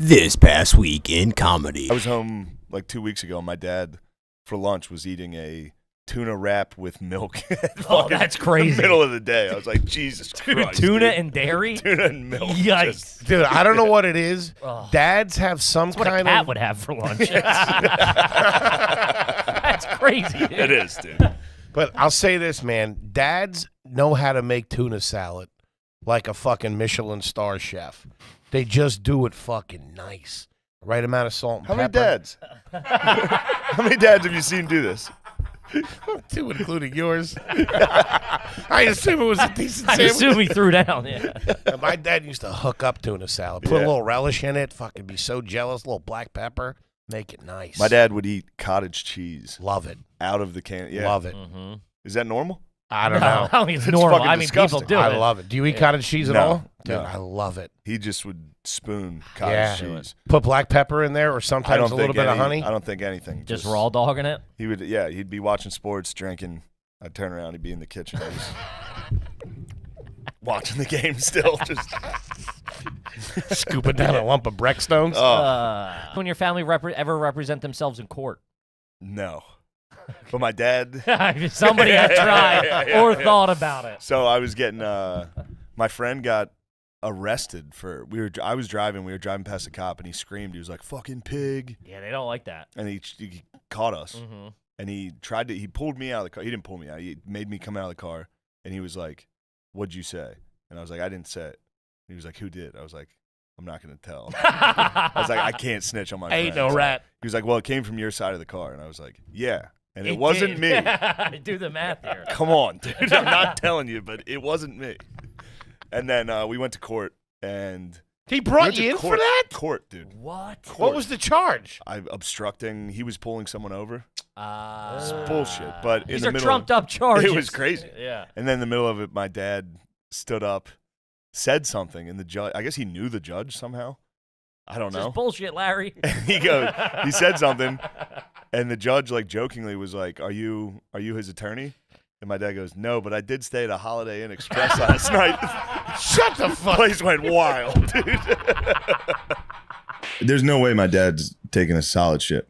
This past week in comedy. I was home like 2 weeks ago, and my dad, for lunch, was eating a tuna wrap with milk. Oh, that's crazy. In the middle of the day. I was like, Jesus Christ. Tuna dude. and dairy? Tuna and milk. Yikes. Dude, I don't know what it is. Oh. Dads have some That's what kind a cat of... would have for lunch. That's crazy, dude. It is, dude. But I'll say this, man. Dads know how to make tuna salad like a fucking Michelin star chef. They just do it fucking nice. Right amount of salt and How pepper. many dads? How many dads have you seen do this? Two, including yours. I assume it was a decent I sandwich. assume he threw down, yeah. My dad used to hook up tuna salad. Put a little relish in it. Fucking be so jealous. A little black pepper. Make it nice. My dad would eat cottage cheese. Love it. Out of the can. Yeah. Love it. Mm-hmm. Is that normal? I don't know. I don't think it's It's normal. fucking I mean, people disgusting. do I it. love it. Do you eat cottage cheese at No, all? Dude, no. I love it. He just would spoon cottage cheese. Put black pepper in there or I sometimes don't a little think bit of honey. I don't think anything. Just raw dogging it? He would, yeah. He'd be watching sports, drinking. I'd turn around. He'd be in the kitchen, just watching the game still. Just Scooping down a lump of Breckstones. When your family ever represent themselves in court? no. But my dad. Somebody had tried or thought about it. So I was getting. My friend got arrested for. I was driving. We were driving past a cop, and he screamed. He was like, "Fucking pig!" Yeah, they don't like that. And he caught us. Mm-hmm. And he tried to. He pulled me out of the car. He didn't pull me out. He made me come out of the car. And he was like, "What'd you say?" And I was like, "I didn't say it." And he was like, "Who did?" I was like, "I'm not gonna tell." I was like, "I can't snitch on my Ain't friends." no rat. He was like, "Well, it came from your side of the car." And I was like, "Yeah." And it wasn't me. Do the math here. Come on, dude. I'm not telling you, but it wasn't me. And then we went to court, and He brought you in for that? Court, dude. What? What was the charge? I obstructing. He was pulling someone over. It's It's bullshit. But in These the are middle, trumped up charges. it was crazy. Yeah. And then in the middle of it, my dad stood up, said something, and the judge. I guess he knew the judge somehow. I don't It's know. just bullshit, Larry. He said something, and the judge like jokingly was like, "Are you his attorney?" And my dad goes, "No, but I did stay at a Holiday Inn Express last night." Shut the fuck. Place went wild, dude. There's no way my dad's taking a solid shit.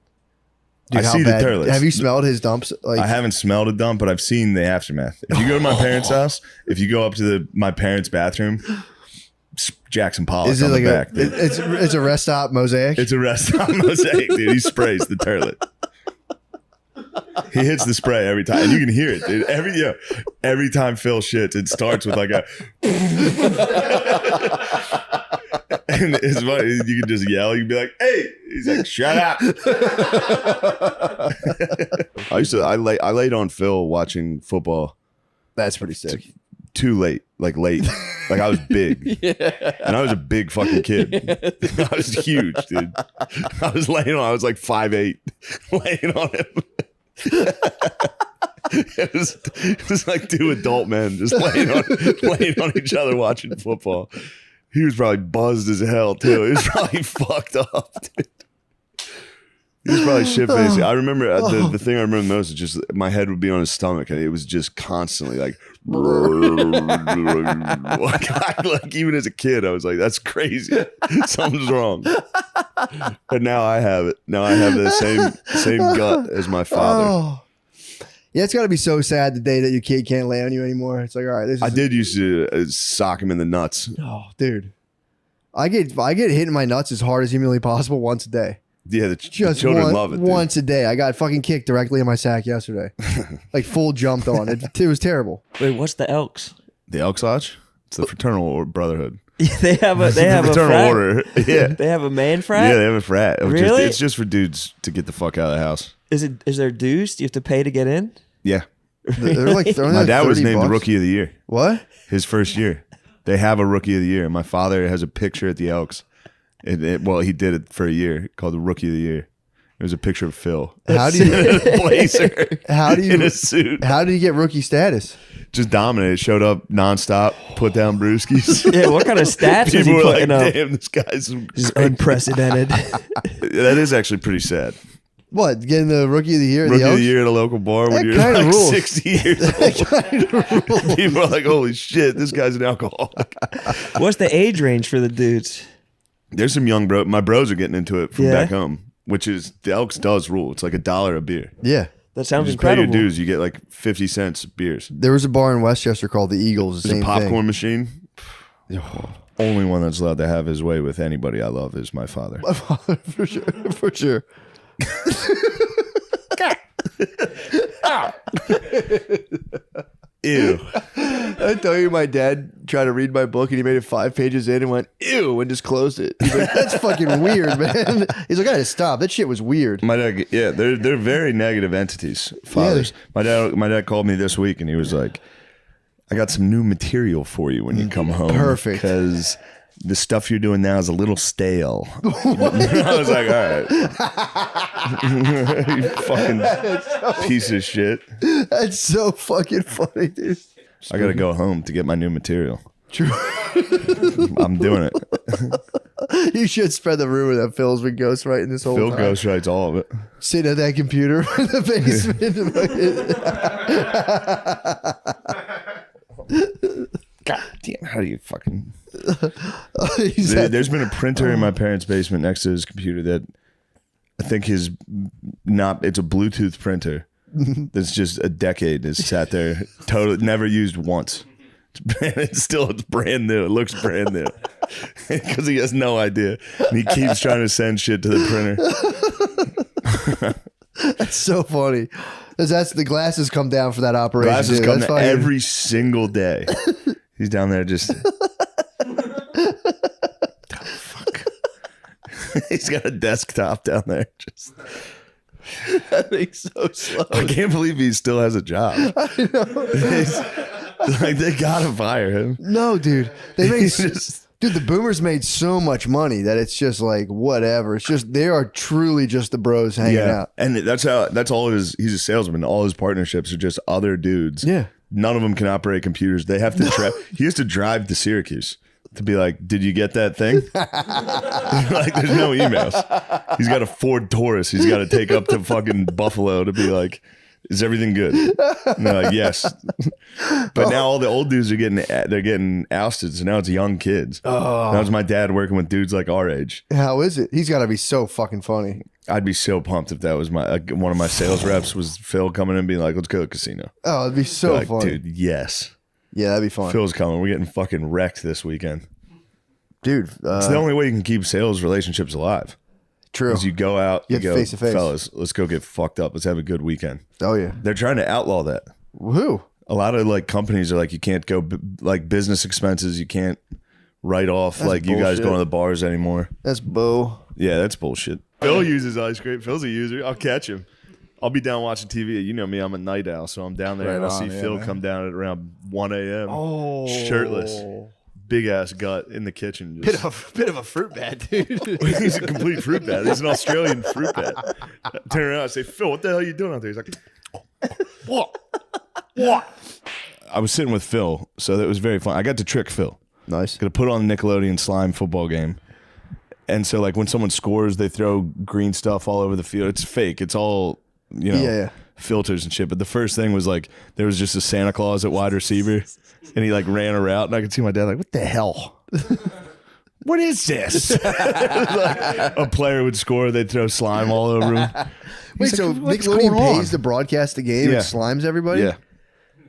Dude, I how see bad? the toilets. Have you smelled his dumps? Like, I haven't smelled a dump, but I've seen the aftermath. If you go to my parents' house, if you go up to my parents' bathroom, Jackson Pollock is it on like the back. it's a rest stop mosaic? It's a restaurant mosaic, dude. He sprays the toilet. He hits the spray every time, and you can hear it, dude. Every time Phil shits, it starts with like a, and it's funny. You can just yell. You can be like, "Hey!" He's like, "Shut up." I laid on Phil watching football. That's pretty sick. Too late, like I was big, and I was a big fucking kid. I was huge, dude. I was laying on. I was like 5'8", laying on him. It was like two adult men just laying on each other watching football. He was probably buzzed as hell too. He was probably fucked up, dude. He was probably shit faced. I remember the thing I remember most is just my head would be on his stomach, and it was just constantly like even as a kid, I was like, "That's crazy. Something's wrong." But now I have it. Now I have the same gut as my father. Oh. Yeah, it's got to be so sad the day that your kid can't lay on you anymore. It's like, all right, this is I did used to sock him in the nuts. Oh, dude, I get hit in my nuts as hard as humanly possible once a day. Yeah, the children love it. Dude. Once a day. I got fucking kicked directly in my sack yesterday. Like full jumped on it. It was terrible. Wait, what's the Elks? The Elks Lodge? It's the fraternal brotherhood. They have a fraternal frat? order. Yeah. They have a man frat? Yeah, they have a frat. Really? It's just for dudes to get the fuck out of the house. Is there dues? Do you have to pay to get in? Yeah. They're like My dad was named the $30. Rookie of the Year. What? His first year. They have a Rookie of the Year. My father has a picture at the Elks. Well, he did it for a year called the Rookie of the Year. It was a picture of Phil. How do you in a blazer? In a suit. How did he get rookie status? Just dominated. Showed up nonstop. Put down brewskis. Yeah, what kind of stats is People he were like, putting up? "Damn, this guy's Just unprecedented. That is actually pretty sad. What? Getting the rookie of the year? Rookie of the Year at a local bar when That you're kinda like rules. 60 years old. People are like, "Holy shit, this guy's an alcoholic." What's the age range for the dudes? There's some young my bros are getting into it from Yeah. back home, which is the Elks does rule. It's like $1 a beer. Yeah. That You sounds just pay your incredible. dues. You get like 50 cents beers. There was a bar in Westchester called the Eagles. The There's a same popcorn thing. machine. Only one that's allowed to have his way with anybody I love is my father. For sure. For sure. Ew. I tell you, my dad tried to read my book and he made it 5 pages in and went, ew, and just closed it. He's like, that's fucking weird, man. He's like, I had to stop. That shit was weird. My dad, yeah, they're very negative entities. Fathers. My dad called me this week and he was like, I got some new material for you when you come home. Perfect. Because the stuff you're doing now is a little stale. I was like, all right. You fucking piece of shit. That's so fucking funny, dude. I got to go home to get my new material. True. I'm doing it. You should spread the rumor that Phil's been ghostwriting this whole Phil time. ghostwrites all of it. Sitting at that computer in the basement. God damn, how do you fucking... He's at- There's been a printer in my parents' basement next to his computer that I think it's a Bluetooth printer that's just a decade has sat there, totally never used once. It's brand new. It looks brand new because he has no idea. And he keeps trying to send shit to the printer. That's so funny. That's the glasses come down for that operation. Glasses dude. come That's down fucking- every single day. He's down there just... Fuck. He's got a desktop down there. Just... That makes so slow. I can't believe he still has a job. Like they gotta fire him. No, dude. They made He's just- dude. The boomers made so much money that it's just like whatever. It's just they are truly just the bros hanging out. and that's all his. He's a salesman. All his partnerships are just other dudes. Yeah. None of them can operate computers. They have to. He has to drive to Syracuse to be like, "Did you get that thing?" Like, there's no emails. He's got a Ford Taurus. He's got to take up to fucking Buffalo to be like, "Is everything good?" And they're like, "Yes." But now all the old dudes are getting ousted. So now it's young kids. Now it's my dad working with dudes like our age. How is it? He's got to be so fucking funny. I'd be so pumped if that was one of my sales reps was Phil coming in and being like, "Let's go to the casino." Oh, it'd be so Like, funny. dude, yes. Yeah, that'd be fun. Phil's coming. We're getting fucking wrecked this weekend. Dude, It's the only way you can keep sales relationships alive. true. Is you go out, You you have to go, face to face. fellas, let's go get fucked up. Let's have a good weekend. Oh, yeah. They're trying to outlaw that. Woohoo. A lot of like companies are like, you can't go like business expenses. You can't write off That's like you guys bullshit. going to the bars anymore. That's boo. Yeah, that's bullshit. Phil uses ice cream. Phil's a user. I'll catch him. I'll be down watching TV. You know me, I'm a night owl, so I'm down there and Right I'll see on, yeah, Phil man. come down at around 1 a.m. Oh. Shirtless. Big ass gut in the kitchen. Just, Bit of a fruit bat, dude. he's a complete fruit bat. He's an Australian fruit bat. I turn around and say, "Phil, what the hell are you doing out there?" He's like, "What? I was sitting with Phil, so that was very fun. I got to trick Phil. Nice. Got to put on the Nickelodeon slime football game. And so, like, when someone scores, they throw green stuff all over the field. It's fake. It's all, Yeah. filters and shit. But the first thing was, like, there was just a Santa Claus at wide receiver. And he, like, ran a route. And I could see my dad, like, what the hell? What is this? Like, a player would score. They'd throw slime all over him. Wait, He's so like, "What's Nickelodeon going on?" pays to broadcast the game Yeah. and slimes everybody? Yeah.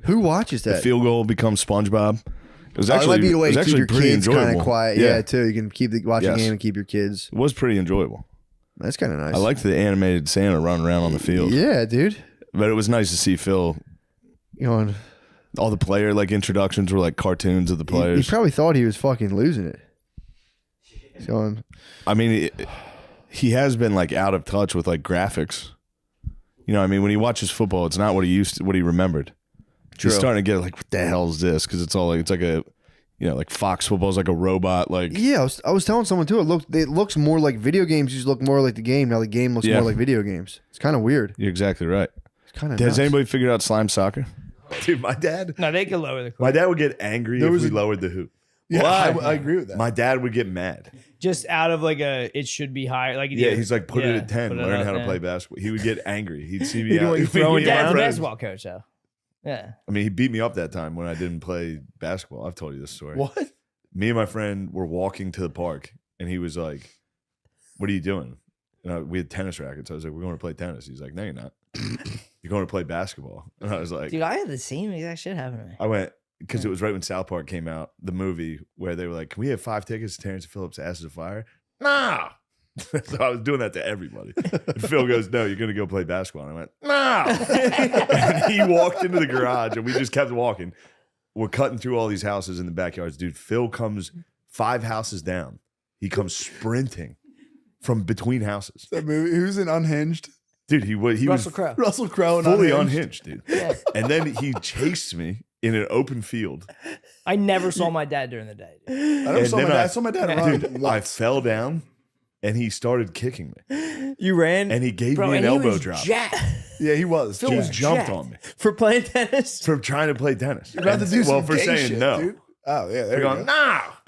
Who watches that? Field goal becomes SpongeBob. It was Oh, it actually, might be a way it was to keep actually your pretty kids kind enjoyable. of quiet. Yeah, too. You can keep the watching Yes. game and keep your kids. It was pretty enjoyable. That's kind of nice. I liked the animated Santa running around on the field. Yeah, dude. But it was nice to see Phil. You know, All the player like introductions were like cartoons of the he players. probably thought he was fucking losing it. So, I mean, he has been like out of touch with like graphics. You know, what I mean, when he watches football, it's not what he used to, what he remembered. True. He's starting to get like, what the hell is this? Because it's all like it's like a, like Fox football's like a robot. Like, yeah, I was telling someone too. It looks more like video games. Used to look more like the game. Now the game looks Yeah. more like video games. It's kind of weird. you're exactly right. It's kind of. Has anybody figured out slime soccer? Dude, my dad No, they can lower the my dad would get angry if we lowered the hoop. Yeah, Why? I agree with that. My dad would get mad. Just out of like it should be higher. Like Yeah, he's like, put it yeah, at 10, put it learn up how to there. play basketball. He would get angry. He'd see me You know out. what, you Me throwing and my Dad's a friends- basketball coach though. Yeah. I mean, he beat me up that time when I didn't play basketball. I've told you this story. What? Me and my friend were walking to the park, and he was like, "What are you doing?" And we had tennis rackets. I was like, "We're going to play tennis." He's like, "No, you're not. You're going to play basketball." And I was like, Dude, I had the same exact shit happen to me. I went because it was right when South Park came out, the movie where they were like, "Can we have 5 tickets to Terrence Phillips' Asses of Fire?" Nah. So I was doing that to everybody. And Phil goes, "No, you're going to go play basketball." And I went, "No." And he walked into the garage and we just kept walking. We're cutting through all these houses in the backyards. Dude, Phil comes 5 houses down. He comes sprinting from between houses. That movie. Who's in Unhinged? Dude, he was Russell Crowe. Russell Crowe and fully unhinged, dude. Yeah. And then he chased me in an open field. I never saw my dad during the day. Dude. I never And saw my then dad. I saw my dad run. Dude, I fell down and he started kicking me. You ran And he gave Bro, me an and he elbow was drop. jacked. Yeah, he was. Phil He was jumped jacked. on me for playing tennis. for trying to play tennis. You're about to do well, some for gay saying shit, no. dude. Oh yeah, there They're you going, go.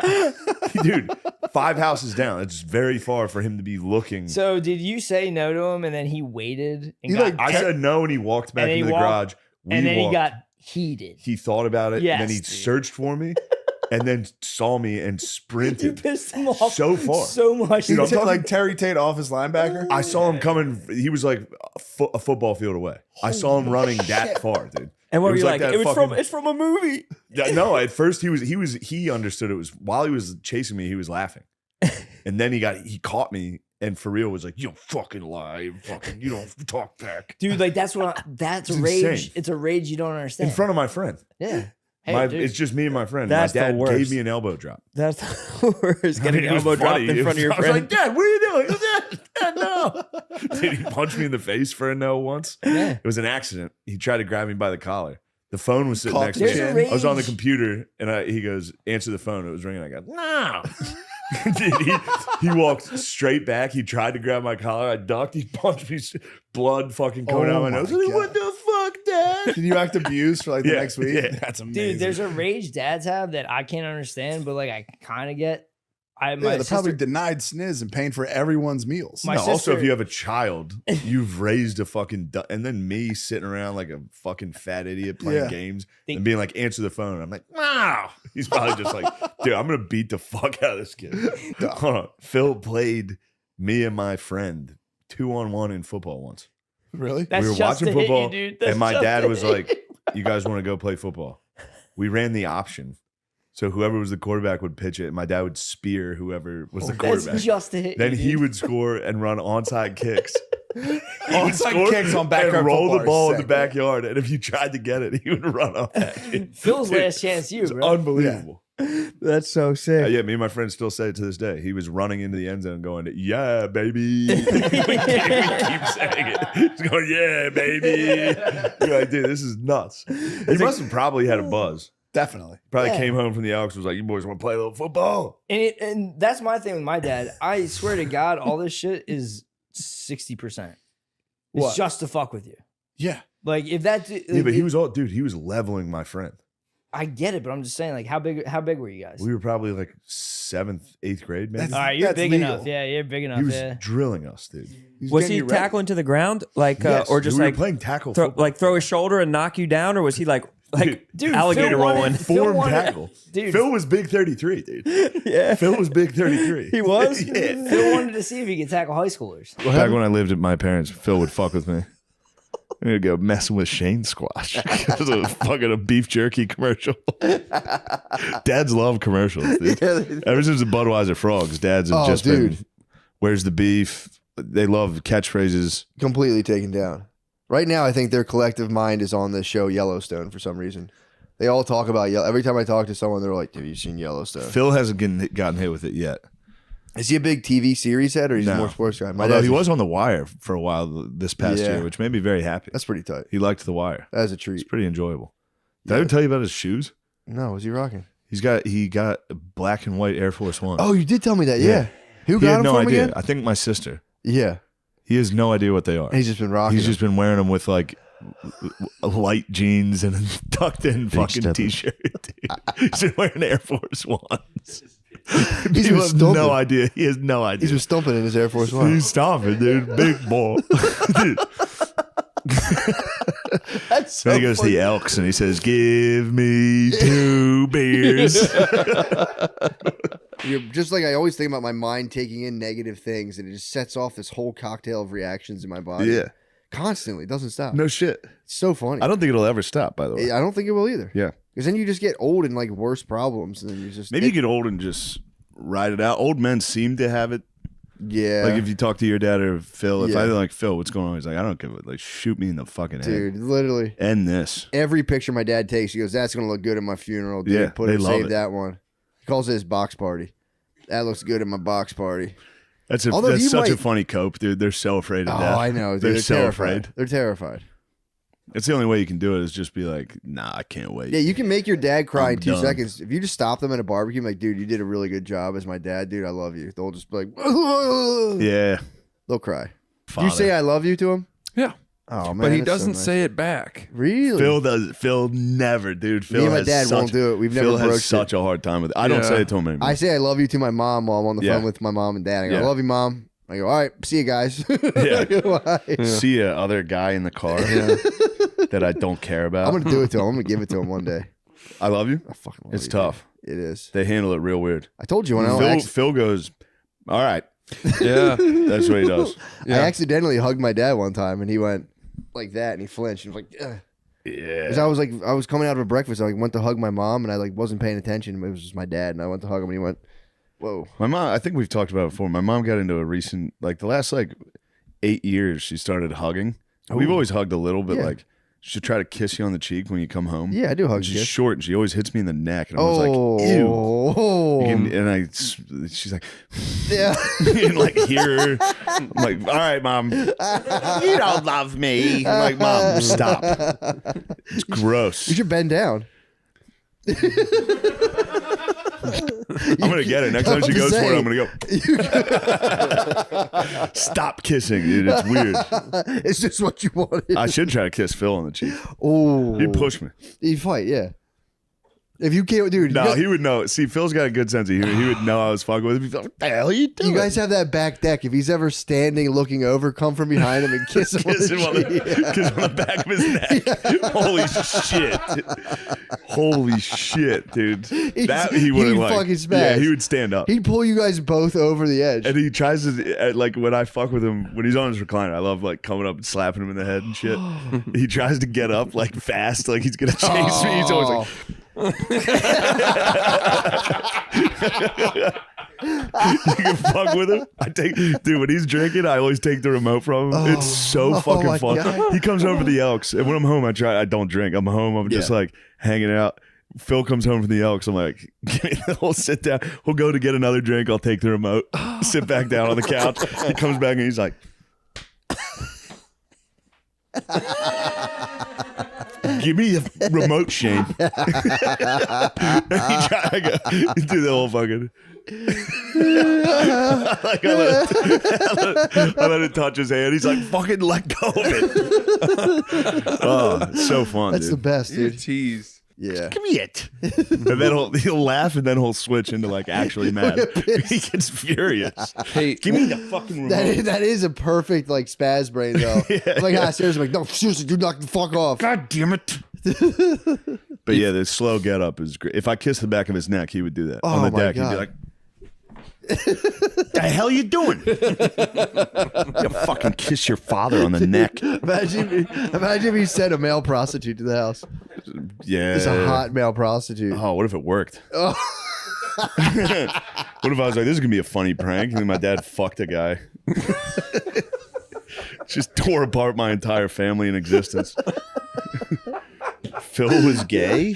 no. Dude, 5 houses down. It's very far for him to be looking. So did you say no to him and then he waited and He, got, like, I said no and he walked back And he into the walked- garage. We and then walked. he got heated? He thought about it, and then Yes, he dude. searched for me, and then saw me and You sprinted pissed him off so far. so much. He Dude, I'm took, talking- like Terry Tate off his linebacker. I saw him coming. He was like a football field away. I saw him running that far, dude. And what It were was you like like? that It was fucking- it's from a movie. Yeah, no, at first he understood it was while he was chasing me, he was laughing. And then he caught me and for real was like, "You fucking lie. You don't talk back." Dude, like that's that's It's rage. insane. It's a rage you don't understand. In front of my friend. Yeah. Hey, dude. It's just me and my friend. That's the my dad worst. gave me an elbow drop. That's the worst. Getting It an was elbow dropped funny. in front of your I was friend. like, "Dad, what are you doing?" He goes, "Dad, no." Dude, he punched me in the face for a no once. Yeah. It was an accident. He tried to grab me by the collar. The phone was sitting Caught next the to me. chin. I was on the Rage. computer and he goes, "Answer the phone." It was ringing. I go, "No." Dude, he walked straight back. He tried to grab my collar. I ducked. He punched me. Blood fucking coming Oh out my my nose. I was like, God. "What the fuck, Dad?" Did you act abused for like the Yeah, next week? yeah. That's amazing. Dude, there's a rage dads have that I can't understand, but like I kind of get. My they're probably sister, denied sniz and paying for everyone's meals. My No, also, sister- if you have a child, you've raised a fucking and then me sitting around like a fucking fat idiot playing Yeah. games They- and being like, "Answer the phone." I'm like, "No." He's probably just like, "Dude, I'm gonna beat the fuck out of this kid." Hold on. Phil played me and my friend 2-on-1 in football once. Really? that's we were just watching to hit you, football, dude. That's and my just dad to was hit like, you. "You guys want to go play football?" We ran the option. So whoever was the quarterback would pitch it, and my dad would spear whoever was the quarterback. That's just to hit Then you, he dude. would score and run onside kicks. Onside kicks on backyard and roll football the are ball in the sick. backyard. And if you tried to get it, he would run up at you. Phil's Dude, last chance to you, It's bro. unbelievable. That's so sick. Yeah, me and my friend still say it to this day. He was running into the end zone going, "Yeah, baby." we keep saying it. He's going, "Yeah, baby." You're like, "Dude, this is nuts." He must have probably had a buzz. Definitely. Probably Yeah. came home from the Elks, was like, "You boys want to play a little football?" And that's my thing with my dad. I swear to God, all this shit is 60%. It's What? just to fuck with you. Yeah. Like if that, Yeah, but he was he was leveling my friend. I get it, but I'm just saying, like, how big were you guys? We were probably like 7th, 8th grade, maybe. That's- All right, you're That's big legal. enough. Yeah, you're big enough. He was Yeah. drilling us, dude. He's Was getting he you ready. tackling to the ground, like, Yes, or just we were like playing tackle football. throw his shoulder and knock you down, or was he like Dude, alligator Phil wanted- rolling? Phil Form wanted- tackle. Dude, Phil was big 33, dude. Yeah, Phil was big 33. he was. Yeah. Phil wanted to see if he could tackle high schoolers. Back when I lived at my parents', Phil would fuck with me. I'm gonna go messing with Shane Squash because of fucking a beef jerky commercial. Dads love commercials, dude. Ever since the Budweiser frogs, dads have Oh, just dude. been, "Where's the beef?" They love catchphrases. Completely taken down. Right now, I think their collective mind is on the show Yellowstone for some reason. They all talk about every time I talk to someone, they're like, "Have you seen Yellowstone?" Phil hasn't gotten hit with it yet. Is he a big TV series head or he's No. more sports guy? My Although dad's he was on The Wire for a while this past Yeah. year, which made me very happy. That's pretty tight. He liked The Wire. That is a It's treat. pretty enjoyable. Did I Yeah. ever tell you about his shoes? No, was he rocking? He got black and white Air Force One. Oh, you did tell me that. Yeah. Who he got had him no for him idea. again? I think my sister. Yeah. He has no idea what they are. And he's just been rocking. He's them. just been wearing them with like light jeans and a tucked in fucking stepping. t-shirt. Dude. He's been wearing Air Force Ones. He's He been has stomping. no idea. He has no idea. He's been stumping in his Air Force One. He's stomping, dude. Big ball. Dude. That's so Then he goes to the Elks and he says, "Give me 2 beers." You're just like I always think about my mind taking in negative things, and it just sets off this whole cocktail of reactions in my body. Yeah. Constantly. It doesn't stop. No shit. It's so funny. I don't think it'll ever stop, by the way. I don't think it will either. Yeah. Because then you just get old and like worse problems, and then you just Maybe you get old and just ride it out. Old men seem to have it. Yeah. Like if you talk to your dad or Phil, if Yeah. I like Phil, what's going on? He's like, I don't give a like, shoot me in the fucking Dude, head. literally. End this. Every picture my dad takes, he goes, "That's gonna look good at my funeral, dude. Yeah, Put they it, love save it. that one." He calls it his box party. That looks good at my box party. That's Although that's you such a might- funny cope, dude. They're so afraid of Oh, death. I know. Dude. They're They're so terrified. afraid. They're terrified. It's the only way you can do it is just be like, nah, I can't wait. Yeah, you can make your dad cry I'm in 2 done. seconds. If you just stop them at a barbecue, and be like, dude, you did a really good job as my dad, dude. I love you. They'll just be like, Yeah. they'll cry. Do Father. you say I love you to him? Yeah. Oh man, But he that's so doesn't nice. say it back. Really. Phil does. Phil never, dude. Phil Me and my has dad such, won't do it. We've never Phil has broached such it. a hard time with it. I don't Yeah. say it to him anymore. I say I love you to my mom while I'm on the Yeah. phone with my mom and dad. I go, Yeah. I love you, mom. I go, all right, see you guys. Yeah. Bye. See a other guy in the car that I don't care about. I'm gonna do it to him. I'm gonna give it to him one day. I love you. I fucking love It's you, tough. dude. It is. They handle it real weird. I told you when I Phil goes, all right. Yeah. That's what he does. I accidentally hugged my dad one time, and he went like that, and he flinched. And he was like, ugh. Yeah. 'Cause I was coming out of a breakfast. I like went to hug my mom, and I like wasn't paying attention. It was just my dad, and I went to hug him, and he went, "Whoa." My mom, I think we've talked about it before. My mom got into a recent, like the last like 8 years, she started hugging. We've always hugged a little, but Yeah. like she'll try to kiss you on the cheek when you come home. Yeah, I do hug. And she's kiss. short and she always hits me in the neck. And I was like, ew. Oh, She's like, yeah. you can like hear her. I'm like, all right, mom. You don't love me. I'm like, mom, stop. It's gross. You should bend down. I'm gonna get it. Next time she goes for it, I'm gonna go. Stop kissing, dude. It's weird. It's just what you wanted. I should try to kiss Phil on the cheek. Oh, He'd push me. He'd fight, yeah. If you can't, dude. No, he would know. See, Phil's got a good sense of humor. He would know I was fucking with him. He'd be like, what the hell are you doing? You guys have that back deck. If he's ever standing, looking over, come from behind him and kiss him. kiss him on the back of his neck. Holy shit. Holy shit, dude. That he wouldn't he'd like. fucking spaz. Yeah, he would stand up. He'd pull you guys both over the edge. And he tries to, like, when I fuck with him, when he's on his recliner, I love, like, coming up and slapping him in the head and shit. He tries to get up, like, fast, like he's going to chase me. He's always like, you can fuck with him. Dude, when he's drinking, I always take the remote from him. It's so fucking my fun. God. He comes over to the Elks, and when I'm home, I don't drink. I'm home, I'm just like hanging out. Phil comes home from the Elks. I'm like, we'll sit down. We'll go to get another drink. I'll take the remote, sit back down on the couch. He comes back and he's like, give me the remote, Shane. And he tried to do the whole fucking. Like I let it touch his hand. He's like, fucking let go of it. Oh, it's so fun. That's dude. the best, You dude. tease. Yeah. Give me it. And then he'll laugh and then he'll switch into like actually mad. He gets furious. Hey, Give me the fucking remote. That is a perfect like spaz brain though. I'm like, seriously, I'm like, no, seriously, do not fuck off. God damn it. But yeah, the slow get up is great. If I kiss the back of his neck, he would do that. On Oh the my deck, he'd God. be like, the hell you doing? You fucking kiss your father on the neck. Imagine if he sent a male prostitute to the house. Yeah. It's a hot male prostitute. Oh, what if it worked? Oh. What if I was like, this is going to be a funny prank? And then my dad fucked a guy. Just tore apart my entire family in existence. Phil was gay?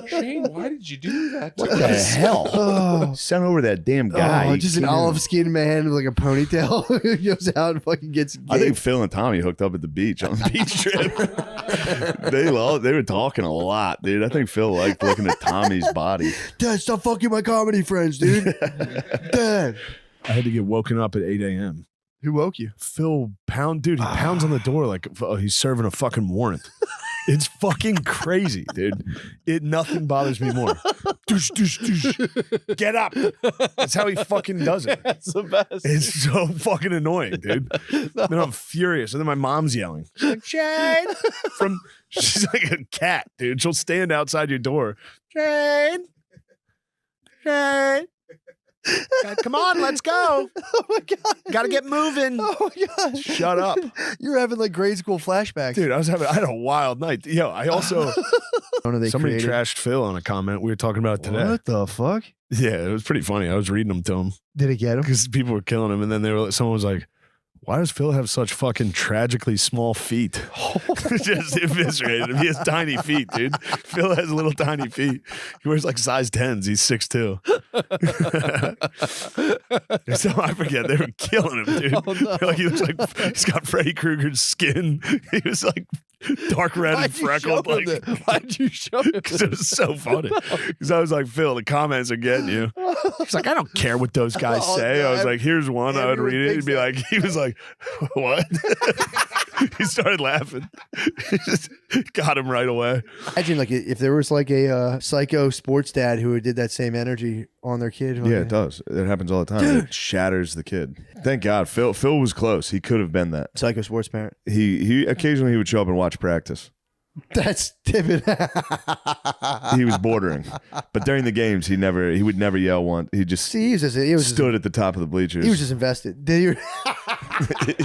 Shane, why did you do that? What the hell? Sent over that damn guy. Oh, just an olive skinned man with like a ponytail who goes out and fucking gets gay. I think Phil and Tommy hooked up at the beach on the beach trip. They were talking a lot, dude. I think Phil liked looking at Tommy's body. Dad, stop fucking my comedy friends, dude. Dad. I had to get woken up at 8 a.m. Who woke you? Phil he pounds on the door like he's serving a fucking warrant. It's fucking crazy, dude. Nothing bothers me more. Doosh, doosh, doosh. Get up. That's how he fucking does it. That's the best. It's so fucking annoying, dude. Then I'm furious. And then my mom's yelling. She's like, Shane. She's like a cat, dude. She'll stand outside your door. Shane. Shane. Come on, let's go. Oh my god. Got to get moving. Oh my god. Shut up. You're having like grade school flashbacks. Dude, I had a wild night. Yo, I also Somebody somebody trashed Phil on a comment we were talking about today. What the fuck? Yeah, it was pretty funny. I was reading them to him Did it get him? because people were killing him, and then someone was like, "Why does Phil have such fucking tragically small feet?" Just eviscerated him. He has tiny feet, dude. Phil has little tiny feet. He wears like size 10s. He's 6'2". So I forget they were killing him, dude. Oh, no. Like, he looks like he's got Freddy Krueger's skin. He was like dark red and freckled. Why'd you show him? Because it was so funny. Because I was like, Phil, the comments are getting you. He's like, I don't care what those guys Oh, say. no, I was like, here's one. I would everyone read it. He'd thinks be that. like, he was like, what? He started laughing. Just got him right away. Imagine like if there was like a psycho sports dad who did that same energy on their kid. Yeah, it does. It happens all the time. It shatters the kid. Thank God. Phil was close. He could have been that. Psycho sports parent. He occasionally would show up and watch practice. That's Tibbet. He was bordering. But during the games, he would never yell once. He just See, he was stood at the top of the bleachers. He was just invested. Did you?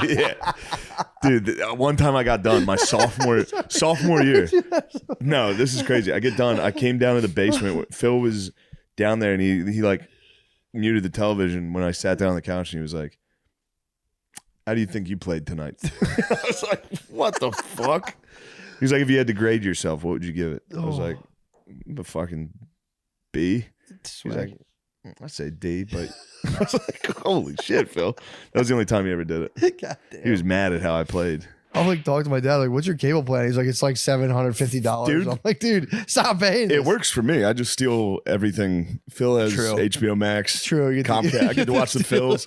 Yeah. Dude, one time I got done my sophomore year. No, this is crazy. I get done. I came down to the basement. Phil was down there and he like muted the television when I sat down on the couch and he was like, "How do you think you played tonight?" I was like, "What the fuck?" He's like, "If you had to grade yourself, what would you give it?" I was like, "A fucking B." He's like, "I say D," but I was like, "Holy shit, Phil!" That was the only time he ever did it. God damn. He was mad at how I played. I'm like talking to my dad, like, "What's your cable plan?" He's like, "It's like $750." Dude. I'm like, "Dude, stop paying." It this." works for me. I just steal everything. Phil has True. HBO Max. True. You get Comcast. I get to watch the Phils.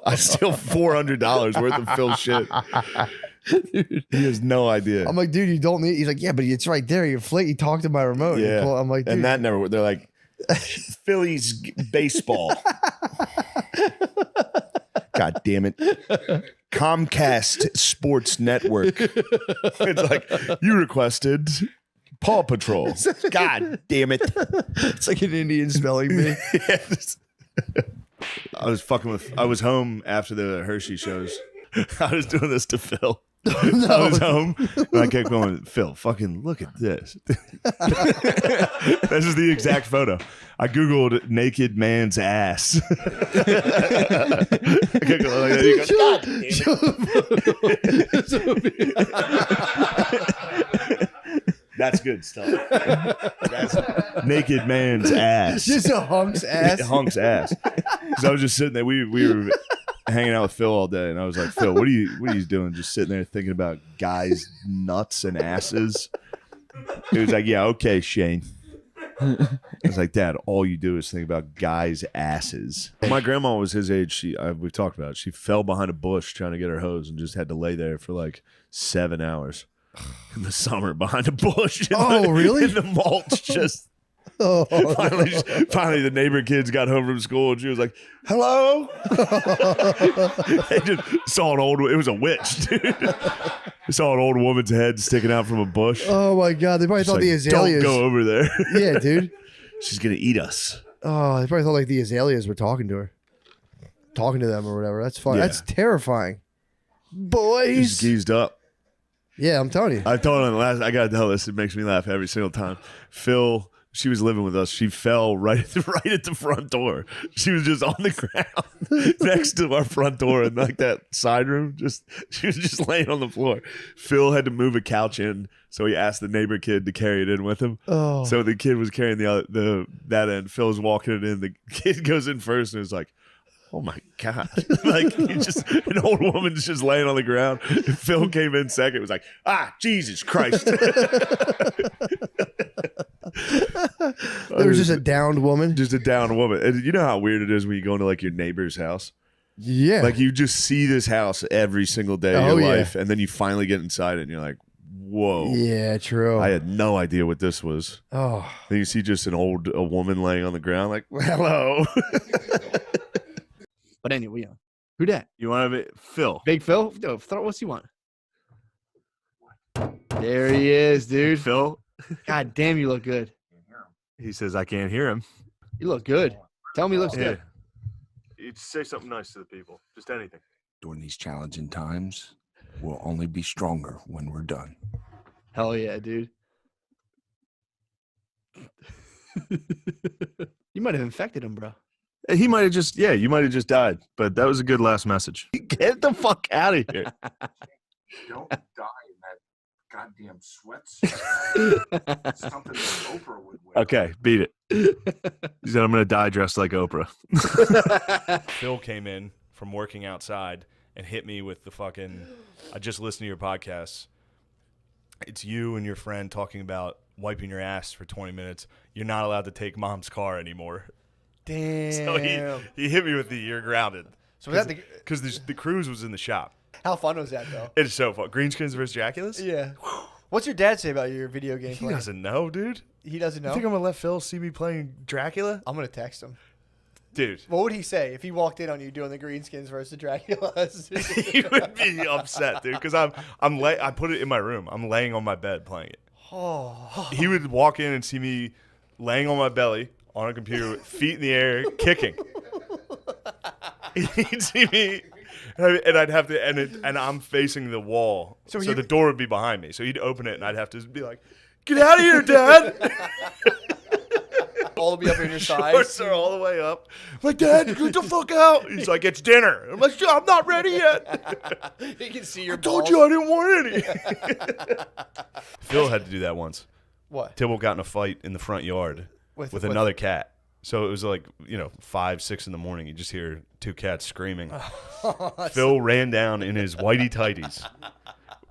I steal $400 worth of Phil shit. He has no idea. I'm like, "Dude, you don't need." He's like, "Yeah, but it's right there. You inflate. You talk to my remote." Yeah. I'm like, "Dude." And that never. They're like, Phillies baseball. God damn it. Comcast Sports Network. It's like, you requested Paw Patrol. God damn it. It's like an Indian spelling bee. Yes. I was home after the Hershey shows. I was doing this to Phil. I was home and I kept going, "Phil, fucking look at this." This is the exact photo. I Googled naked man's ass. I kept going like that. He goes, "God damn it." That's good stuff. That's naked man's ass. Just a hunk's ass. Hunk's ass. Because I was just sitting there. We were hanging out with Phil all day, and I was like, "Phil, what are you doing? Just sitting there thinking about guys' nuts and asses?" He was like, "Yeah, okay, Shane." I was like, "Dad, all you do is think about guys' asses." My grandma was his age. We talked about it. She fell behind a bush trying to get her hose and just had to lay there for like 7 hours in the summer behind a bush. Really? In the mulch, just. Oh, Finally, the neighbor kids got home from school, and she was like, "Hello." They just saw it was a witch, dude. They saw an old woman's head sticking out from a bush. Oh my God. They probably She's thought the like, azaleas. "Don't go over there." Yeah, dude. She's gonna eat us. Oh, they probably thought like the azaleas were talking to her. Talking to them or whatever. That's fun. Yeah. That's terrifying. She's Boys. geezed up. Yeah, I'm telling you. I told him I gotta tell this. It makes me laugh every single time. Phil. She was living with us. She fell right at the front door. She was just on the ground next to our front door in like that side room. She was just laying on the floor. Phil had to move a couch in, so he asked the neighbor kid to carry it in with him. Oh. So the kid was carrying that end. Phil was walking it in. The kid goes in first and is like, "Oh my God." Like an old woman's just laying on the ground. And Phil came in second. It was like, Jesus Christ. There was just a downed woman. Just a downed woman. And you know how weird it is when you go into like your neighbor's house? Yeah. Like you just see this house every single day of Oh, your yeah. life. And then you finally get inside it and you're like, whoa. Yeah, true. I had no idea what this was. Oh. Then you see just a woman laying on the ground like, "Hello." But anyway, yeah. Who dat? You want to be Phil? Big Phil? Yo, throw what's he want? There he is, dude. Phil? God damn, you look good. He says, "I can't hear him." You look good. Tell me he looks Yeah. good. You say something nice to the people. Just anything. During these challenging times, we'll only be stronger when we're done. Hell yeah, dude. You might have infected him, bro. He might have just, you might have just died. But that was a good last message. Get the fuck out of here. Don't die in that goddamn sweatsuit. Something that Oprah would wear. Okay, beat it. He said, I'm going to die dressed like Oprah. Phil came in from working outside and hit me with the fucking, I just listened to your podcast. It's you and your friend talking about wiping your ass for 20 minutes. You're not allowed to take mom's car anymore. Damn. So he hit me with the you're grounded. So was that Because the cruise was in the shop. How fun was that, though? It's so fun. Greenskins versus Draculas? Yeah. What's your dad say about your video game He playing? doesn't know, dude. He doesn't know? You think I'm going to let Phil see me playing Dracula? I'm going to text him. Dude. What would he say if he walked in on you doing the Greenskins versus Draculas? He would be upset, dude, because I put it in my room. I'm laying on my bed playing it. Oh. He would walk in and see me laying on my belly on a computer with feet in the air, kicking. He'd see me, and I'd have to, and I'm facing the wall, so the door would be behind me. So he'd open it, and I'd have to be like, "Get out of here, Dad!" All the way up in your sides. Shorts are all the way up. I'm like, Dad, get the fuck out. He's like, it's dinner. I'm like, I'm not ready yet. You can see your I told balls. you I didn't want any. Phil had to do that once. What? Tibble got in a fight in the front yard with another cat. So it was like, 5, 6 in the morning. You just hear two cats screaming. Phil ran down in his whitey tighties.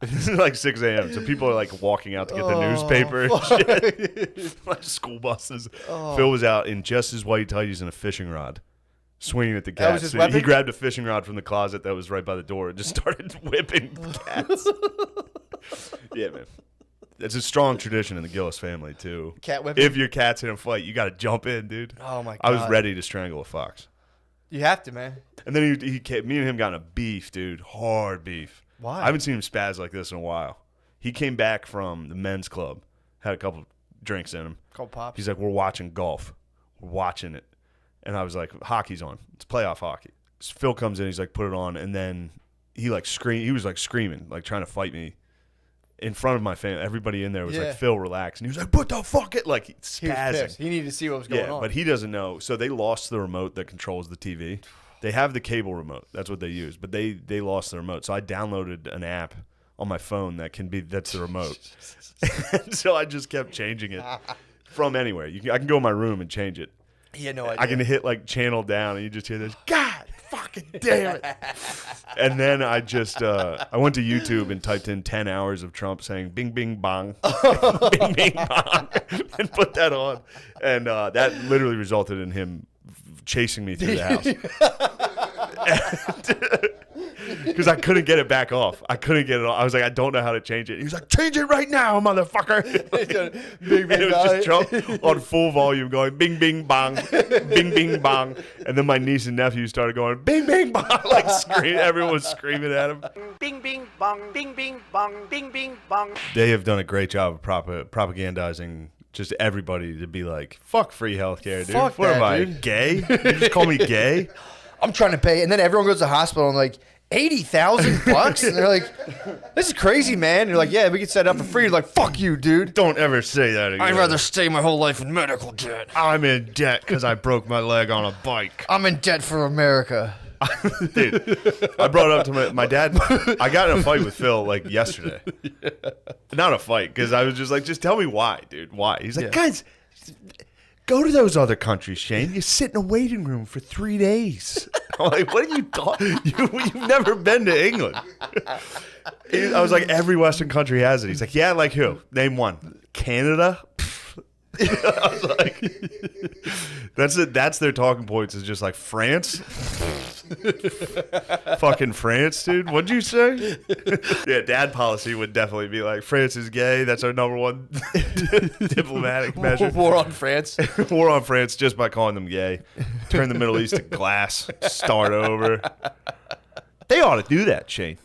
It's like 6 a.m. So people are like walking out to get the newspaper and shit. Like school buses. Phil was out in just his white tighties and a fishing rod, swinging at the That was cats. his So weapon? he grabbed a fishing rod from the closet that was right by the door and just started whipping cats. Yeah, man. It's a strong tradition in the Gillis family, too. Cat whipping? If your cat's in a fight, you got to jump in, dude. Oh, my God. I was ready to strangle a fox. You have to, man. And then me and him got in a beef, dude. Hard beef. Why? I haven't seen him spaz like this in a while. He came back from the men's club, had a couple drinks in him. Couple pops. He's like, we're watching golf. We're watching it. And I was like, hockey's on. It's playoff hockey. So Phil comes in, he's like, put it on. And then he was screaming, like trying to fight me in front of my family. Everybody in there was like, Phil, relax. And he was like, what the fuck? Like, spazzing. He was pissed. He needed to see what was going on. But he doesn't know. So they lost the remote that controls the TV. They have the cable remote. That's what they use. But they lost the remote. So I downloaded an app on my phone that's the remote. And so I just kept changing it from anywhere. I can go in my room and change it. He had no idea. I can hit like channel down and you just hear this, God fucking damn it. And then I just, I went to YouTube and typed in 10 hours of Trump saying bing, bing, bong, bing, bing, bong, and put that on. And that literally resulted in him chasing me through the house. Because I couldn't get it back off. I couldn't get it off. I was like, I don't know how to change it. He was like, change it right now, motherfucker. Bing, And it was just Trump on full volume going bing, bing, bong, bing, bing, bong. And then my niece and nephew started going bing, bing, bong, like screaming. Everyone was screaming at him. Bing, bing, bong, bing, bing, bong, bing, bing, bong. They have done a great job of propagandizing just everybody to be like, fuck free healthcare, dude. Fuck what that, am I, dude. gay? You just call me gay? I'm trying to pay. And then everyone goes to the hospital and like, $80,000? And they're like, this is crazy, man. And you're like, yeah, we can set it up for free. You're like, fuck you, dude. Don't ever say that again. I'd rather stay my whole life in medical debt. I'm in debt because I broke my leg on a bike. I'm in debt for America. Dude, I brought it up to my dad. I got in a fight with Phil like yesterday. Not a fight, because I was just like, just tell me why, dude. Why? He's like, guys, go to those other countries, Shane. You sit in a waiting room for 3 days. I'm like, what are you talking? You've never been to England. I was like, every Western country has it. He's like, yeah, like who? Name one. Canada? I was like, that's their talking points, is just like France. Fucking France, dude. What'd you say? Yeah, dad policy would definitely be like, France is gay. That's our number one diplomatic measure. War on France. War on France just by calling them gay. Turn the Middle East to glass. Start over. They ought to do that, Shane.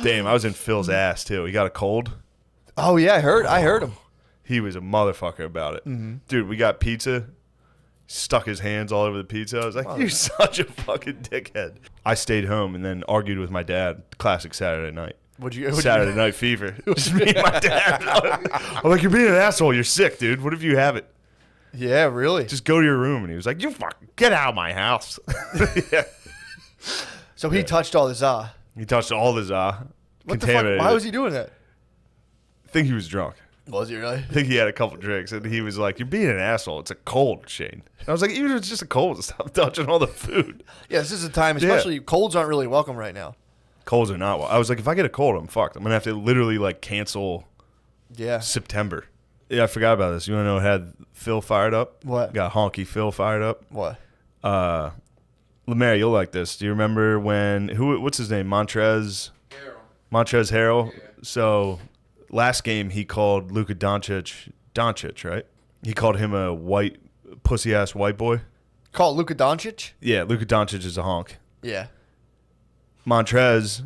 Damn, I was in Phil's ass too. He got a cold. Oh yeah, I heard him. He was a motherfucker about it. Mm-hmm. Dude, we got pizza. Stuck his hands all over the pizza. I was like, you're such a fucking dickhead. I stayed home and then argued with my dad. Classic Saturday night. Saturday Night Fever. Just me and my dad. I'm like, you're being an asshole. You're sick, dude. What if you have it? Yeah, really. Just go to your room. And he was like, you fucking get out of my house. Yeah. So he touched all the za. He touched all the za. What the fuck? Why was he doing that? I think he was drunk. Was he really? I think he had a couple drinks, and he was like, you're being an asshole. It's a cold, Shane. And I was like, even if it's just a cold, stop touching all the food. Yeah, this is a time, especially colds aren't really welcome right now. Colds are not. I was like, if I get a cold, I'm fucked. I'm going to have to literally, like, cancel September. Yeah, I forgot about this. You want to know what had Phil fired up? What? Got honky Phil fired up. What? Lemaire, you'll like this. Do you remember when, what's his name? Montrezl Harrell. Yeah. So last game he called Luka Doncic, right? He called him a white, pussy-ass white boy. Called Luka Doncic? Yeah, Luka Doncic is a honk. Yeah. Montrez,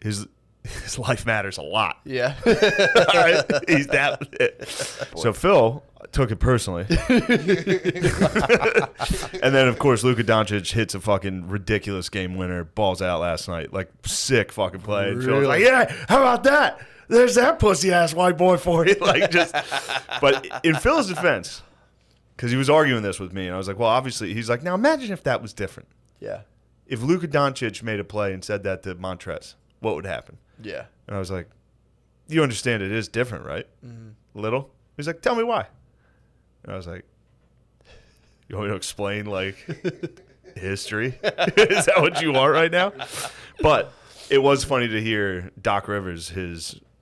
his life matters a lot. Yeah. All right? He's that. So Phil took it personally. And then, of course, Luka Doncic hits a fucking ridiculous game winner, balls out last night. Like, sick fucking play. And Phil's like, yeah, how about that? There's that pussy-ass white boy for you. Like, just. But in Phil's defense, because he was arguing this with me, and I was like, well, obviously, he's like, now imagine if that was different. Yeah. If Luka Doncic made a play and said that to Montrez, what would happen? Yeah. And I was like, you understand it is different, right? Mm-hmm. Little? He's like, tell me why. And I was like, you want me to explain, like, history? Is that what you want right now? But it was funny to hear Doc Rivers,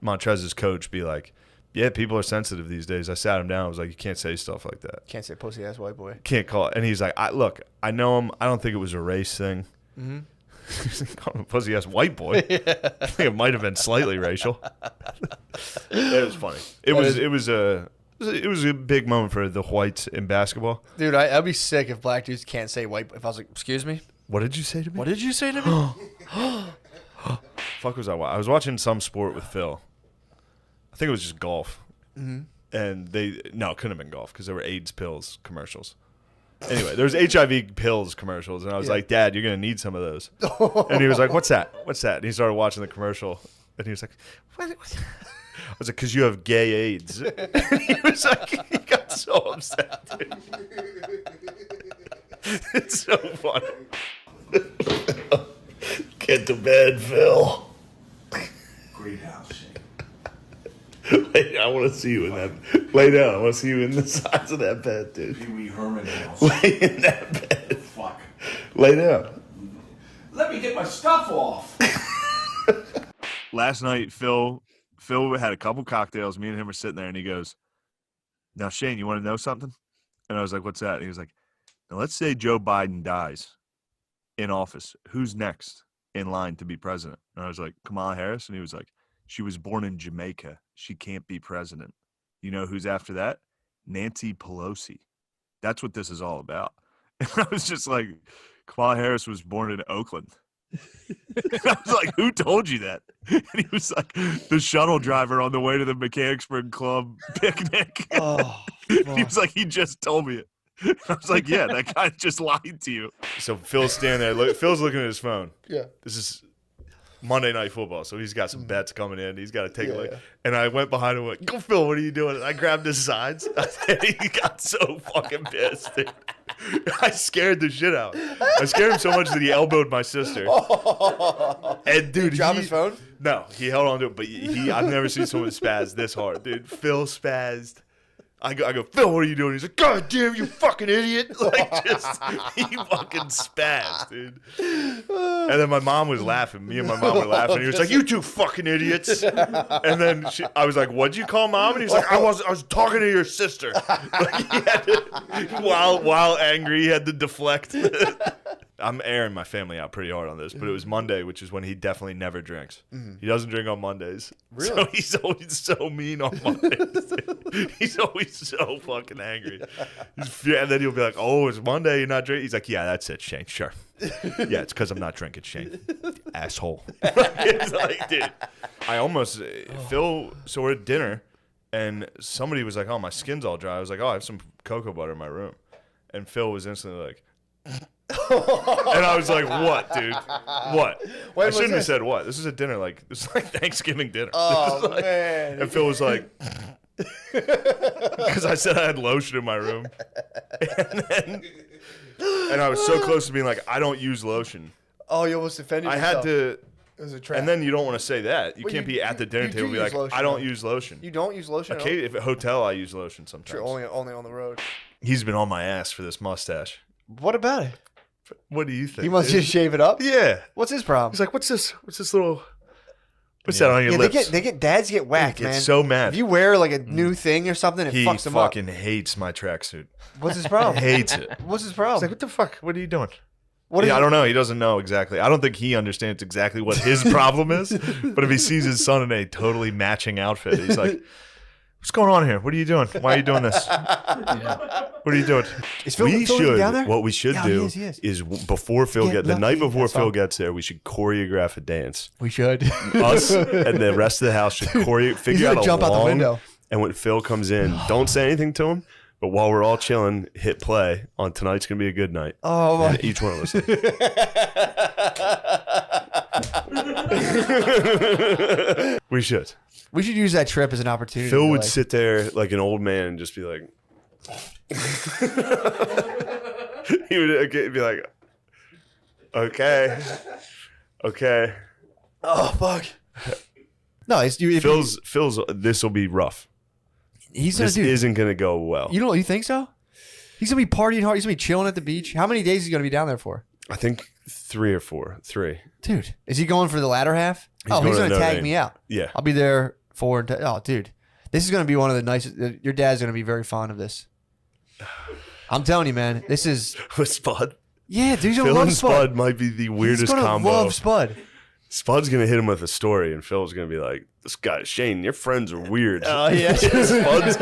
Montrez's coach, be like, yeah, people are sensitive these days. I sat him down. I was like, you can't say stuff like that. Can't say pussy-ass white boy. Can't call it. And he's like, look, I know him. I don't think it was a race thing. Mm-hmm. Call him a pussy-ass white boy. I think it might have been slightly racial. It was funny. It was a big moment for the whites in basketball. Dude, I'd be sick if black dudes can't say white. If I was like, excuse me? What did you say to me? What did you say to me? Fuck was I watching? I was watching some sport with Phil. I think it was just golf. Mm-hmm. And it couldn't have been golf because there were AIDS pills commercials. Anyway, there was HIV pills commercials, and I was like, Dad, you're going to need some of those. And he was like, what's that? What's that? And he started watching the commercial, and he was like, what? I was like, because you have gay AIDS. And he was like, he got so upset, dude. It's so funny. Get to bed, Phil. Great house. I want to see you in that. Lay down. I want to see you in the sides of that bed, dude. Pee Wee Herman house. Lay in that bed. Fuck. Lay down. Let me get my stuff off. Last night, Phil had a couple cocktails. Me and him were sitting there, and he goes, now, Shane, you want to know something? And I was like, what's that? And he was like, now, let's say Joe Biden dies in office. Who's next in line to be president? And I was like, Kamala Harris. And he was like, she was born in Jamaica. She can't be president. You know who's after that? Nancy Pelosi. That's what this is all about. And I was just like, Kamala Harris was born in Oakland. I was like, who told you that? And he was like, the shuttle driver on the way to the Mechanicsburg Club picnic. Oh, he was like, he just told me it. I was like, yeah, that guy just lied to you. So Phil's standing there. Phil's looking at his phone. Yeah. This is Monday Night Football, so he's got some bets coming in. He's got to take a look. Yeah. And I went behind him and went, go, Phil, what are you doing? And I grabbed his sides. He got so fucking pissed, dude. I scared the shit out. I scared him so much that he elbowed my sister. And, dude, he dropped his phone? No, he held on to it, but I've never seen someone spaz this hard, dude. Phil spazzed. I go, Phil, what are you doing? He's like, God damn, you fucking idiot. Like, he fucking spazzed, dude. And then my mom was laughing. Me and my mom were laughing. He was like, you two fucking idiots. And then I was like, what'd you call Mom? And he's like, I was talking to your sister. Like, he had to, while angry, he had to deflect. I'm airing my family out pretty hard on this, but it was Monday, which is when he definitely never drinks. He doesn't drink on Mondays. Really? So he's always so mean on Mondays. He's always so fucking angry. And then he'll be like, "Oh, it's Monday. You're not drinking." He's like, "Yeah, that's it, Shane. Sure. Yeah, it's because I'm not drinking, Shane. Asshole." It's like, dude, I almost Phil. So we're at dinner, and somebody was like, "Oh, my skin's all dry." I was like, "Oh, I have some cocoa butter in my room," and Phil was instantly like. And I was like, "What, dude? What?" I shouldn't have said what. This is a dinner, like this is like Thanksgiving dinner. Oh like, man! And Phil was like, because I said I had lotion in my room, and I was so close to being like, "I don't use lotion." Oh, you almost offended I yourself. had to. It was a trap. And then you don't want to say that. You Well, can't be at the dinner you do table and be use like, lotion, "I don't though. use lotion." You don't use lotion. Okay, if at hotel I use lotion sometimes. True, only on the road. He's been on my ass for this mustache. What about it? What do you think? He wants dude? you to shave it up. Yeah. What's his problem? He's like, "What's this? What's this little? What's that on your Yeah, lips?" dads get whacked, He gets man. so mad. If you wear like a new thing or something, it He fucks him up. fucking hates my tracksuit. What's his problem? Hates it. What's his problem? He's like, "What the fuck? What are you doing?" What is I it? don't know. He doesn't know exactly. I don't think he understands exactly what his problem is. But if he sees his son in a totally matching outfit, he's like, "What's going on here? What are you doing? Why are you doing this? What are you doing?" Is Phil even down there? What we should Yeah, do he is. is before Phil Get the night lucky. before That's Phil all. gets there, we should choreograph a dance. We should. Us and the rest of the house should figure out gonna a jump out the long- window. And when Phil comes in, don't say anything to him. But while we're all chilling, hit play on Tonight's Gonna Be a Good Night. Oh my! And each one of us. We should. We should use that trip as an opportunity. Phil to, would like- sit there like an old man and just be like, he would be like, "Okay, okay." Oh fuck! No, it's you. Phil's. This will be rough. He's gonna This do. isn't gonna go well. You don't. You think so? He's gonna be partying hard. He's gonna be chilling at the beach. How many days is he gonna be down there for? I think 3 or 4. 3. Dude, is he going for the latter half? He's He's going to gonna Notre tag Dame. me out. Yeah. I'll be there for. Oh, dude, this is gonna be one of the nicest. Your dad's gonna be very fond of this. I'm telling you, man. This is with Spud. Yeah, dude, he's gonna Phil love and Spud might be the weirdest He's gonna combo. love Spud. Spud's gonna hit him with a story, and Phil's gonna be like, "This guy Shane, your friends are weird." Oh yeah, Spud's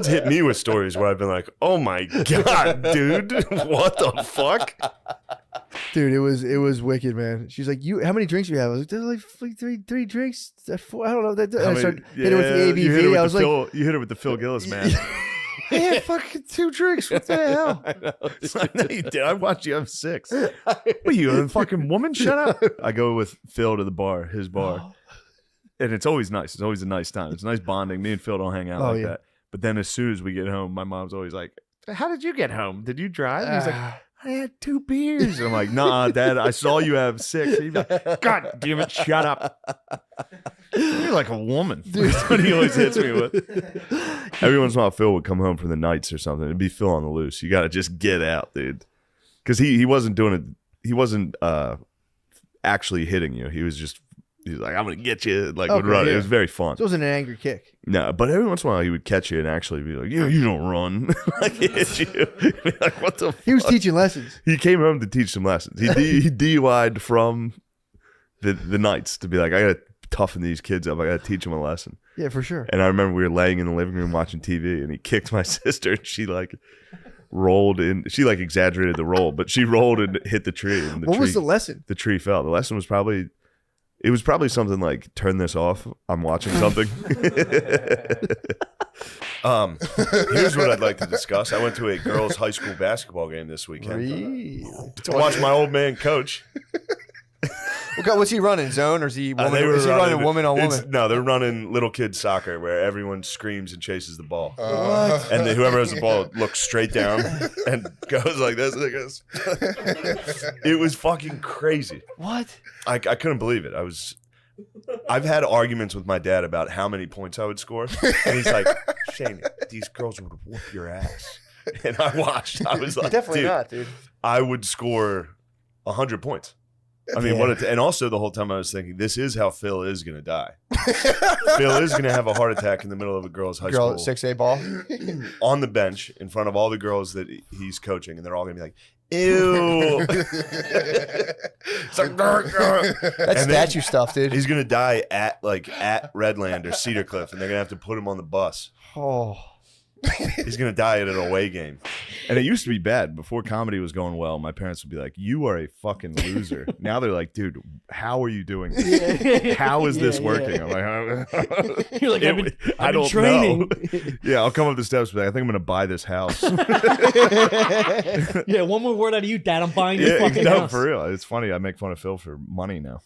hit me with stories where I've been like, "Oh my god, dude, what the fuck?" Dude, it was wicked, man. She's like, "You, how many drinks you have?" I was like, "There's like three drinks. 4, I don't know." And I started hit it with the ABV. You hit it with I was like, you hit it with the Phil Gillis man. I had fucking 2 drinks. What the hell? I know you did. I watched you have 6. What are you, a fucking woman? Shut up. I go with Phil to the bar, his bar. And it's always nice. It's always a nice time. It's nice bonding. Me and Phil don't hang out like that. But then as soon as we get home, my mom's always like, "How did you get home? Did you drive?" And he's like, "I had 2 beers." And I'm like, "Nah, Dad, I saw you have 6. He'd be like, "God damn it, shut up." You're like a woman. That's what he always hits me with. Every once in a while, Phil would come home from the nights or something. It'd be Phil on the loose. You got to just get out, dude. Because he wasn't doing it. He wasn't actually hitting you. He was like, "I'm going to get you." Like, would run. yeah. It was very fun. So it wasn't an angry kick. No, but every once in a while, he would catch you and actually be like, "Yeah, you don't run." Like, hit you. Be like, what the fuck? He was teaching lessons. He came home to teach some lessons. He DUI'd from the nights to be like, "I got to toughen these kids up. I got to teach them a lesson." Yeah, for sure. And I remember we were laying in the living room watching TV, and he kicked my sister, and she like rolled in. She like exaggerated the roll, but she rolled and hit the tree. And What was the lesson? The tree fell. The lesson was probably something like, "Turn this off. I'm watching something." Here's what I'd like to discuss. I went to a girls' high school basketball game this weekend to watch my old man coach. What's he running? Zone or is he woman? They were Is he running woman on woman? No, they're running little kid soccer where everyone screams and chases the ball. And whoever has the ball looks straight down and goes like this. And it goes. It was fucking crazy. What? I couldn't believe it. I've had arguments with my dad about how many points I would score. And he's like, "Shane, these girls would whoop your ass." And I watched. I was like, Definitely not, dude. I would score 100 points. I mean, and also the whole time I was thinking, this is how Phil is going to die. Phil is going to have a heart attack in the middle of a girls' high school 6A ball on the bench in front of all the girls that he's coaching, and they're all going to be like, ew. It's like, that's statue stuff, dude. He's going to die at Redland or Cedar Cliff, and they're going to have to put him on the bus. Oh. He's going to die at an away game. And it used to be bad. Before comedy was going well, my parents would be like, you are a fucking loser. Now they're like, dude, how are you doing this? How is this working? I'm like, you're like, I don't training. know. Yeah, I'll come up the steps and be like, I think I'm going to buy this house. Yeah, one more word out of you, Dad. I'm buying your fucking house. For real. It's funny. I make fun of Phil for money now.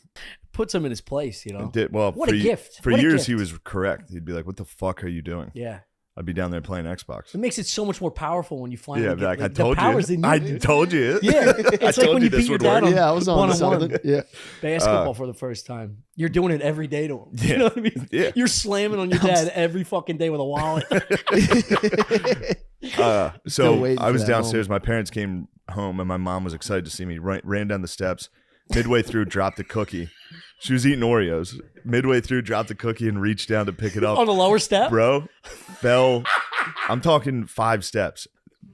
Puts him in his place, you know? What a gift. For What a years, gift. he was correct. He'd be like, what the fuck are you doing? Yeah. I'd be down there playing Xbox. It makes it so much more powerful when you finally Yeah, get like, I the told powers you. in I dude. told you. Yeah, it's like when you beat your dad on I was on one-on-one. Yeah. Basketball for the first time. You're doing it every day to him. You know what I mean? Yeah. You're slamming on your dad every fucking day with a wallet. So waiting I for was that downstairs. My parents came home, and my mom was excited to see me. Ran down the steps. Midway through, dropped a cookie. She was eating Oreos. Midway through, dropped a cookie and reached down to pick it up. On the lower step? Bro, fell. I'm talking 5 steps.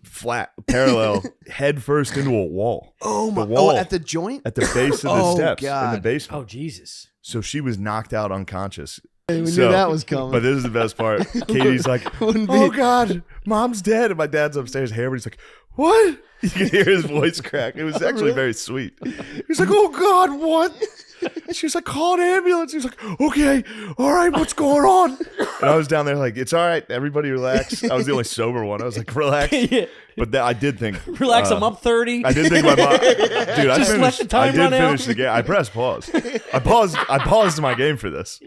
Flat, parallel, head first into a wall. Oh my! The wall at the joint? at the base of the Oh, steps in the God. basement. Oh, Jesus. So she was knocked out unconscious. We knew that was coming. But this is the best part. Katie's like, oh God, Mom's dead. And my dad's upstairs hammering. He's like, what? You can hear his voice crack. It was actually very sweet. He's like, oh God, what? She was like, call an ambulance. He was like, okay, all right, what's going on? And I was down there like, it's all right, everybody relax. I was the only sober one. I was like, relax. Yeah. But I did think, Relax, I'm up 30. I did think my mom, dude. Just let the time I did run out. finish the game. I pressed pause. I paused my game for this.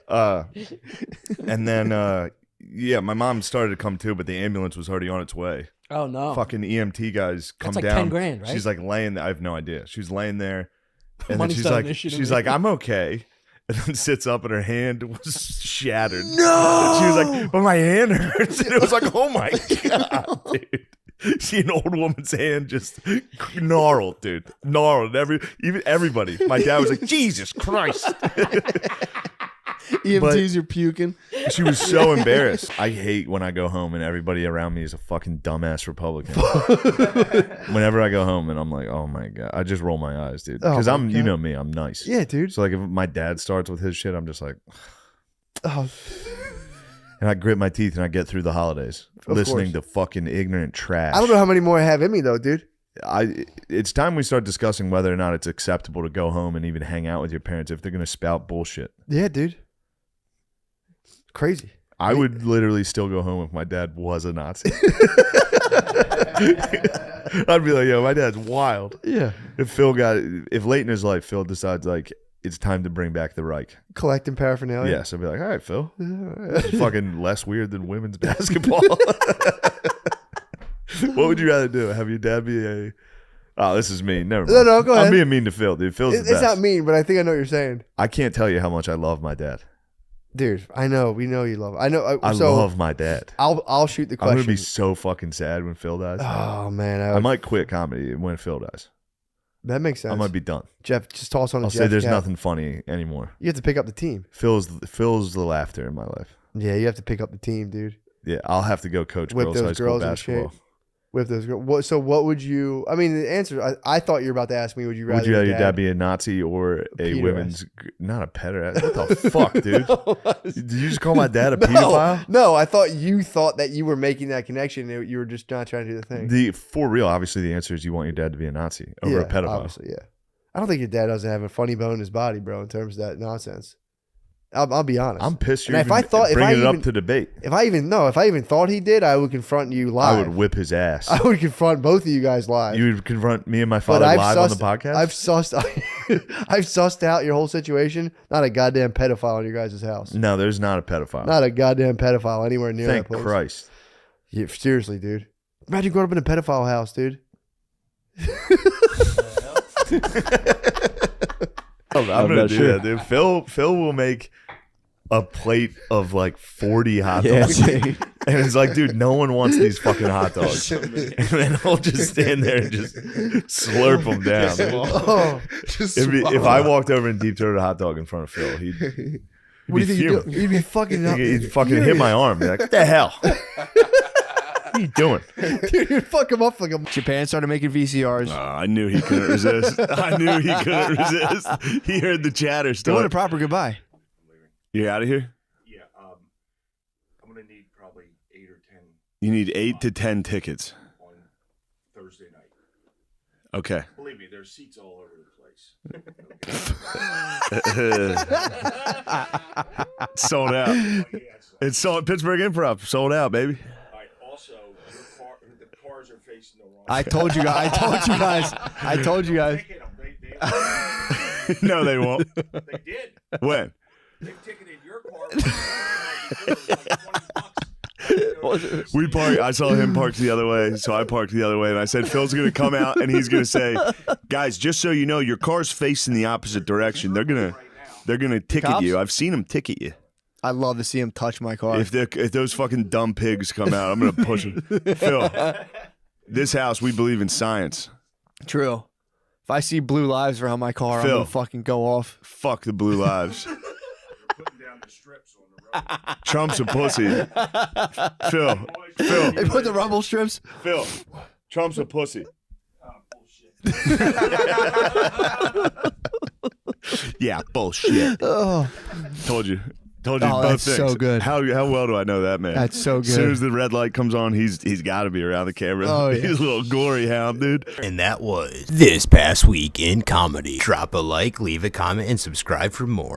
And then, yeah, my mom started to come too, but the ambulance was already on its way. Oh, no. Fucking EMT guys come That's like down. 10 grand, right? She's like laying there. I have no idea. She's laying there, and then Money's she's not like, an issue to she's me. like, I'm okay. And then sits up and her hand was shattered. No! And she was like, but my hand hurts. And it was like, oh my God, dude. See an old woman's hand just gnarled, dude. Gnarled. Even everybody. My dad was like, Jesus Christ. EMTs are puking. She was so embarrassed. I hate when I go home and everybody around me is a fucking dumbass Republican. Whenever I go home and I'm like, oh my God, I just roll my eyes, dude. Because Oh my you God. know me, I'm nice. Yeah, dude. So like if my dad starts with his shit, I'm just like, Oh, and I grit my teeth and I get through the holidays Of listening course. to fucking ignorant trash. I don't know how many more I have in me though, dude. It's time we start discussing whether or not it's acceptable to go home and even hang out with your parents if they're going to spout bullshit. Yeah, dude. Crazy. I would literally still go home if my dad was a Nazi. I'd be like, yo, my dad's wild. Yeah. If late in his life, Phil decides like it's time to bring back the Reich. Collecting paraphernalia. Yes, I'd be like, all right, Phil. This is fucking less weird than women's basketball. What would you rather do? Have your dad be a... Oh, this is mean. Never mind. No, go ahead. I'm being mean to Phil, dude. Phil's the It's best. not mean, but I think I know what you're saying. I can't tell you how much I love my dad. Dude, I know. We know you love. I know. I so love my dad. I'll shoot the I'm question. gonna be so fucking sad when Phil dies. Oh man, I might quit comedy when Phil dies. That makes sense. I might be done. Jeff, just toss on a I'll Jeff say there's cap. nothing funny anymore. You have to pick up the team. Phil's the laughter in my life. Yeah, you have to pick up the team, dude. Yeah, I'll have to go coach Whip girls high those school girls in basketball. shape. With those girls. What would you? I mean, the answer. I thought you were about to ask me. Would you rather? Would you rather your dad be a Nazi or a pederast. women's? Not a pederast. What the fuck, dude? Did you just call my dad a pedophile? No, I thought you thought that you were making that connection. You were just not trying to do the thing. For real, obviously the answer is you want your dad to be a Nazi over a pedophile. Obviously, yeah. I don't think your dad doesn't have a funny bone in his body, bro. In terms of that nonsense. I'll be honest. I'm pissed you're And bringing it up to debate. If I even thought he did, I would confront you live. I would whip his ass. I would confront both of you guys live. You would confront me and my father live on the podcast? I've sussed out your whole situation. Not a goddamn pedophile in your guys' house. No, there's not a pedophile. Not a goddamn pedophile anywhere near Thank that place. Christ. Yeah, seriously, dude. Imagine growing up in a pedophile house, dude. I'm gonna do that, dude. Phil will make a plate of like 40 hot dogs. And it's like, dude, no one wants these fucking hot dogs. And then he'll just stand there and just slurp them down. If I walked over and deep throated a hot dog in front of Phil, he'd What do you think you do? You'd be fucking up. He'd fucking hit my arm. Be like, what the hell? What are you doing? Dude, you'd fuck him up like a... Japan started making VCRs. I knew he couldn't resist. I knew he couldn't resist. He heard the chatter Doing start. a proper goodbye. You out of here? Yeah, I'm gonna need probably 8 or 10 You need 8 to 10 tickets. on Thursday night. Okay. Believe me, there's seats all over the place. Sold out. It's sold. Pittsburgh Improv sold out, baby. All right, also, the cars are facing the wrong. I told you guys. I told you guys. No, they won't. They did. When? They've ticketed your car. We parked. I saw him parked the other way, so I parked the other way, and I said, "Phil's gonna come out, and he's gonna say, guys, just so you know, your car's facing the opposite direction. They're gonna ticket Cops? you. I've seen them ticket you. I love to see him touch my car. If those fucking dumb pigs come out, I'm gonna push them. Phil, this house, we believe in science. True. If I see blue lives around my car, Phil. I'm gonna fucking go off. Fuck the blue lives. Trump's a pussy. Phil. They put the rumble strips. Phil. Trump's a pussy. Yeah, bullshit. Oh. Told you Oh, both that's things. so good. How well do I know that man? That's so As soon good. as the red light comes on, he's got to be around the camera. Oh, yeah. He's a little gory hound, dude. And that was This Past Week in Comedy. Drop a like, leave a comment, and subscribe for more.